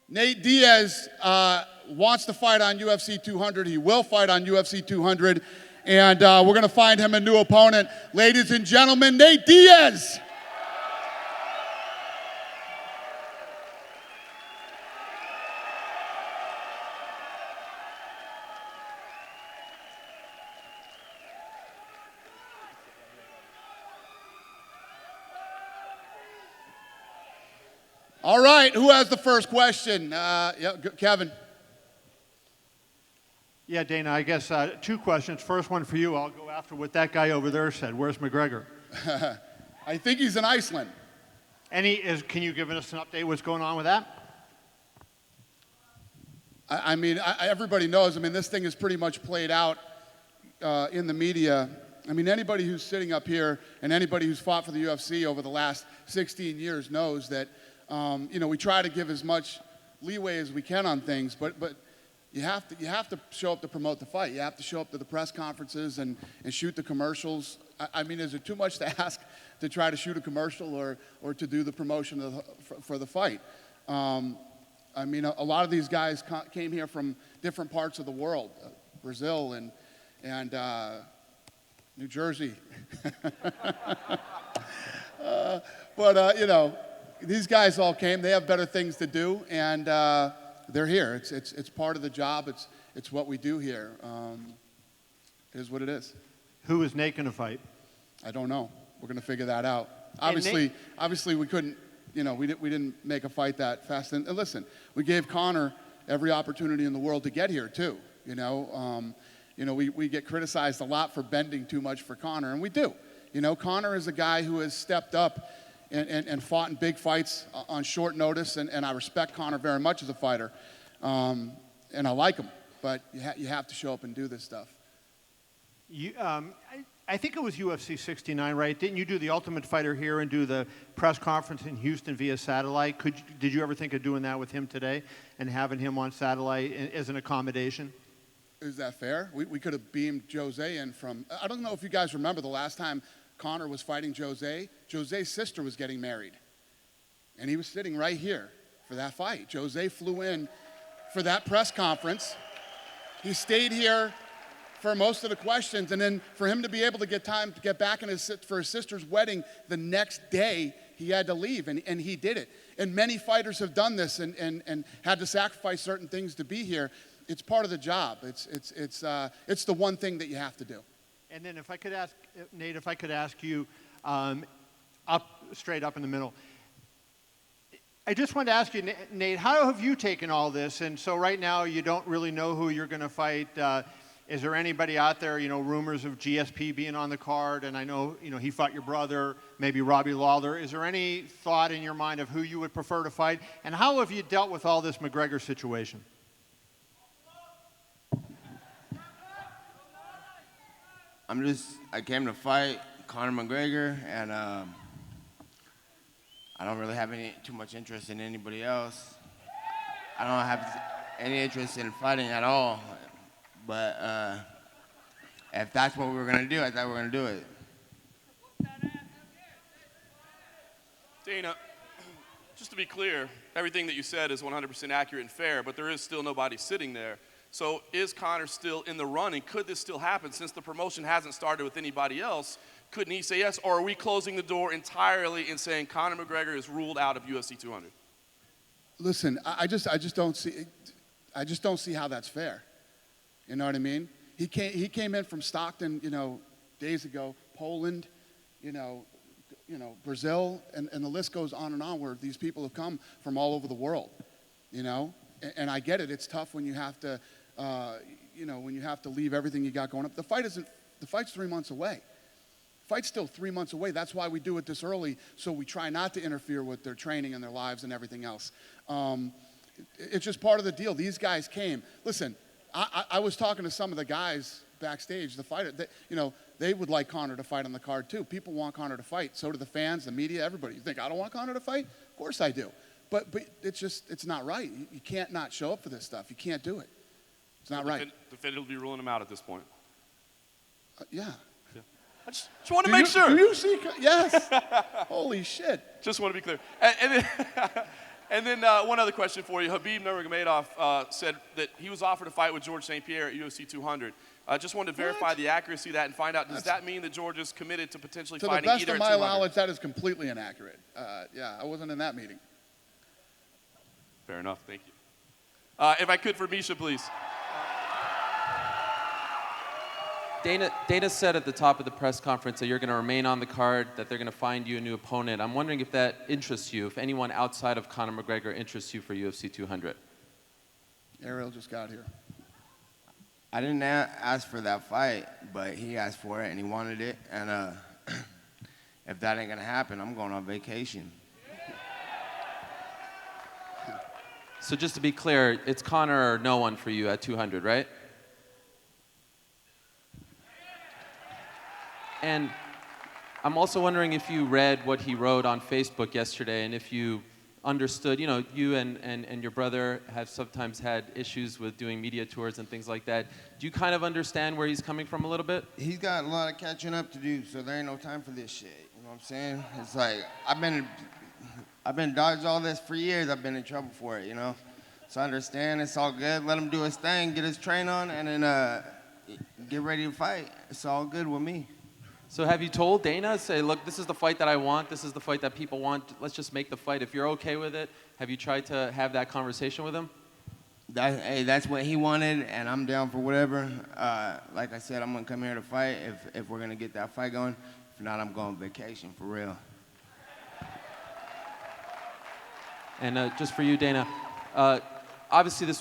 Nate Diaz wants to fight on UFC 200. He will fight on UFC 200. And we're going to find him a new opponent. Ladies and gentlemen, Nate Diaz. All right, who has the first question? Kevin. Yeah, Dana, I guess two questions. First one for you. I'll go after what that guy over there said. Where's McGregor? I think he's in Iceland. Can you give us an update what's going on with that? I mean, everybody knows. I mean, this thing is pretty much played out in the media. I mean, anybody who's sitting up here and anybody who's fought for the UFC over the last 16 years knows that, we try to give as much leeway as we can on things, but you have to show up to promote the fight. You have to show up to the press conferences and shoot the commercials. I mean, is it too much to ask to try to shoot a commercial or to do the promotion for the fight? I mean, a lot of these guys came here from different parts of the world, Brazil and New Jersey. These guys all came. They have better things to do, and they're here. It's part of the job. It's what we do here. It is what it is. Who is Nate going to fight? I don't know. We're going to figure that out. Obviously, we couldn't. We didn't make a fight that fast. And listen, we gave Conor every opportunity in the world to get here too. We get criticized a lot for bending too much for Conor, and we do. Conor is a guy who has stepped up and fought in big fights on short notice, and I respect Conor very much as a fighter, and I like him. But you have to show up and do this stuff. I think it was UFC 69, right? Didn't you do the Ultimate Fighter here and do the press conference in Houston via satellite? Did you ever think of doing that with him today and having him on satellite as an accommodation? Is that fair? We could have beamed Jose in from. I don't know if you guys remember the last time Conor was fighting Jose. Jose's sister was getting married, and he was sitting right here for that fight. Jose flew in for that press conference. He stayed here for most of the questions, and then for him to be able to get time to get back for his sister's wedding the next day, he had to leave, and he did it. And many fighters have done this and had to sacrifice certain things to be here. It's part of the job. It's the one thing that you have to do. And then if I could ask, Nate, you straight up in the middle. I just wanted to ask you, Nate, how have you taken all this? And so right now you don't really know who you're going to fight. Is there anybody out there, rumors of GSP being on the card? And I know, he fought your brother, maybe Robbie Lawler. Is there any thought in your mind of who you would prefer to fight? And how have you dealt with all this McGregor situation? I came to fight Conor McGregor, and I don't really have too much interest in anybody else. I don't have any interest in fighting at all. But if that's what we were going to do, I thought we were going to do it. Dana, just to be clear, everything that you said is 100% accurate and fair, but there is still nobody sitting there. So is Conor still in the running? Could this still happen? Since the promotion hasn't started with anybody else, couldn't he say yes? Or are we closing the door entirely and saying Conor McGregor is ruled out of UFC 200? Listen, I just don't see how that's fair. You know what I mean? He came in from Stockton, days ago, Poland, Brazil, and the list goes on, where these people have come from all over the world, And I get it. It's tough when you have to, leave everything you got going up. The fight's 3 months away. The fight's still 3 months away. That's why we do it this early, so we try not to interfere with their training and their lives and everything else. It's just part of the deal. These guys came. Listen, I was talking to some of the guys backstage, the fighter. They would like Conor to fight on the card too. People want Conor to fight. So do the fans, the media, everybody. You think I don't want Conor to fight? Of course I do. But it's not right. You can't not show up for this stuff. You can't do it. It's not right. Definitively ruling him out at this point. Yeah. I just want to make sure. Do you see? Yes. Holy shit. Just want to be clear. And then one other question for you. Habib Nurmagomedov said that he was offered a fight with George St. Pierre at UFC 200. I just wanted to verify the accuracy of that and find out, does that mean that George is committed to potentially To the fighting best either of at my 200? knowledge, that is completely inaccurate. Yeah, I wasn't in that meeting. Fair enough. Thank you. If I could, for Misha, please. Dana said at the top of the press conference that you're going to remain on the card, that they're going to find you a new opponent. I'm wondering if that interests you, if anyone outside of Conor McGregor interests you for UFC 200. Ariel just got here. I didn't ask for that fight, but he asked for it and he wanted it. And if that ain't gonna happen, I'm going on vacation. So just to be clear, it's Conor or no one for you at 200, right? And I'm also wondering if you read what he wrote on Facebook yesterday and if you understood, you know, you and your brother have sometimes had issues with doing media tours and things like that. Do you kind of understand where he's coming from a little bit? He's got a lot of catching up to do, so there ain't no time for this shit. You know what I'm saying? It's like, I've been dodged all this for years. I've been in trouble for it, you know? So I understand, it's all good. Let him do his thing, get his train on, and then get ready to fight. It's all good with me. So have you told Dana, say, look, this is the fight that I want, this is the fight that people want, let's just make the fight. If you're okay with it, have you tried to have that conversation with him? Hey, that's what he wanted, and I'm down for whatever. Like I said, I'm gonna come here to fight if we're gonna get that fight going. If not, I'm going on vacation, for real. And just for you, Dana, obviously this